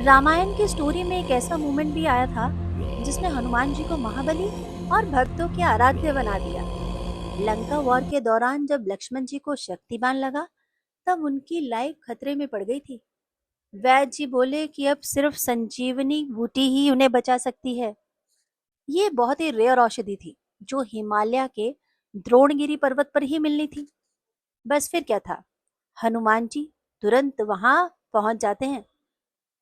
रामायण की स्टोरी में एक ऐसा मोमेंट भी आया था जिसने हनुमान जी को महाबली और भक्तों के आराध्य बना दिया। लंका वॉर के दौरान जब लक्ष्मण जी को शक्तिमान लगा, तब उनकी लाइफ खतरे में पड़ गई थी। वैद्य जी बोले कि अब सिर्फ संजीवनी बूटी ही उन्हें बचा सकती है। ये बहुत ही रेयर औषधि थी जो हिमालय के द्रोणगिरी पर्वत पर ही मिलनी थी। बस फिर क्या था, हनुमान जी तुरंत वहां पहुंच जाते हैं।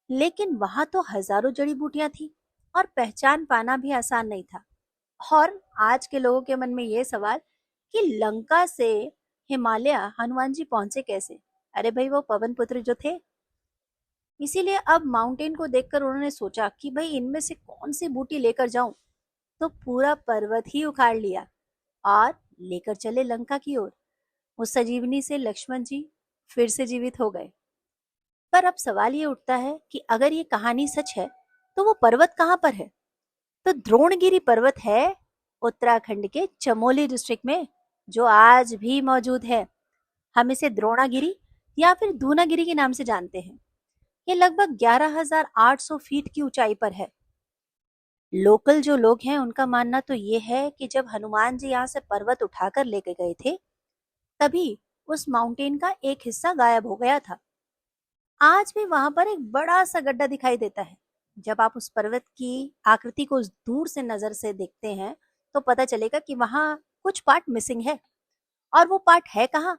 लेकिन वहां तो हजारों जड़ी बूटियां थी और पहचान पाना भी आसान नहीं था। और आज के लोगों के मन में ये सवाल कि लंका से हिमालय हनुमान जी पहुंचे कैसे। अरे भाई, वो पवन पुत्र जो थे। इसीलिए अब माउंटेन को देखकर उन्होंने सोचा कि भाई इनमें से कौन सी बूटी लेकर जाऊं। तो पूरा पर्वत ही उखाड़ लिया और लेकर चले लंका की ओर। उस संजीवनी से लक्ष्मण जी फिर से जीवित हो गए। पर अब सवाल ये उठता है कि अगर ये कहानी सच है तो वो पर्वत कहाँ पर है। तो द्रोणगिरी पर्वत है उत्तराखंड के चमोली डिस्ट्रिक्ट में, जो आज भी मौजूद है। हम इसे द्रोणागिरी या फिर दूनागिरी के नाम से जानते हैं। ये लगभग 11,800 फीट की ऊंचाई पर है। लोकल जो लोग हैं उनका मानना तो ये है कि जब हनुमान जी यहाँ से पर्वत उठाकर लेके गए थे, तभी उस माउंटेन का एक हिस्सा गायब हो गया था। आज भी वहां पर एक बड़ा सा गड्ढा दिखाई देता है। जब आप उस पर्वत की आकृति को दूर से नजर से देखते हैं तो पता चलेगा कि वहां कुछ पार्ट मिसिंग है। और वो पार्ट है कहाँ?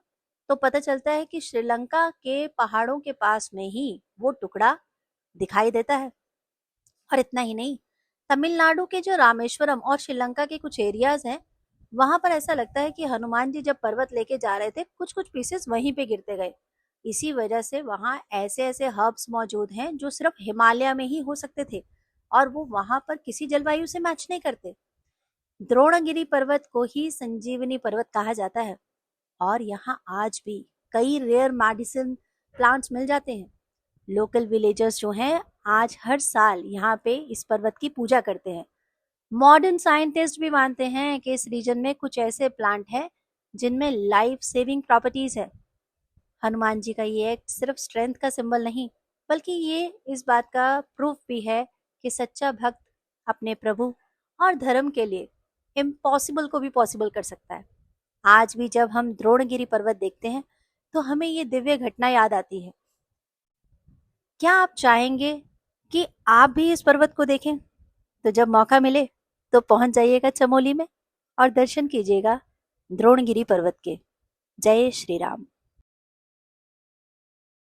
तो पता चलता है कि श्रीलंका के पहाड़ों के पास में ही वो टुकड़ा दिखाई देता है। और इतना ही नहीं, तमिलनाडु के जो रामेश्वरम और श्रीलंका के कुछ एरियाज हैं, वहां पर ऐसा लगता है कि हनुमान जी जब पर्वत लेके जा रहे थे, कुछ कुछ पीसेस वहीं पे गिरते गए। इसी वजह से वहां ऐसे ऐसे हर्ब्स मौजूद हैं जो सिर्फ हिमालय में ही हो सकते थे, और वो वहां पर किसी जलवायु से मैच नहीं करते। द्रोणगिरी पर्वत को ही संजीवनी पर्वत कहा जाता है। और यहाँ आज भी कई रेयर मेडिसिन प्लांट्स मिल जाते हैं। लोकल विलेजर्स जो हैं, आज हर साल यहाँ पे इस पर्वत की पूजा करते हैं। मॉडर्न साइंटिस्ट भी मानते हैं कि इस रीजन में कुछ ऐसे प्लांट हैं जिनमें लाइफ सेविंग प्रॉपर्टीज है। हनुमान जी का ये एक्ट सिर्फ स्ट्रेंथ का सिंबल नहीं, बल्कि ये इस बात का प्रूफ भी है कि सच्चा भक्त अपने प्रभु और धर्म के लिए इम्पॉसिबल को भी पॉसिबल कर सकता है। आज भी जब हम द्रोणगिरी पर्वत देखते हैं तो हमें ये दिव्य घटना याद आती है। क्या आप चाहेंगे कि आप भी इस पर्वत को देखें? तो जब मौका मिले तो पहुंच जाइएगा चमोली में और दर्शन कीजिएगा द्रोणगिरी पर्वत के। जय श्री राम।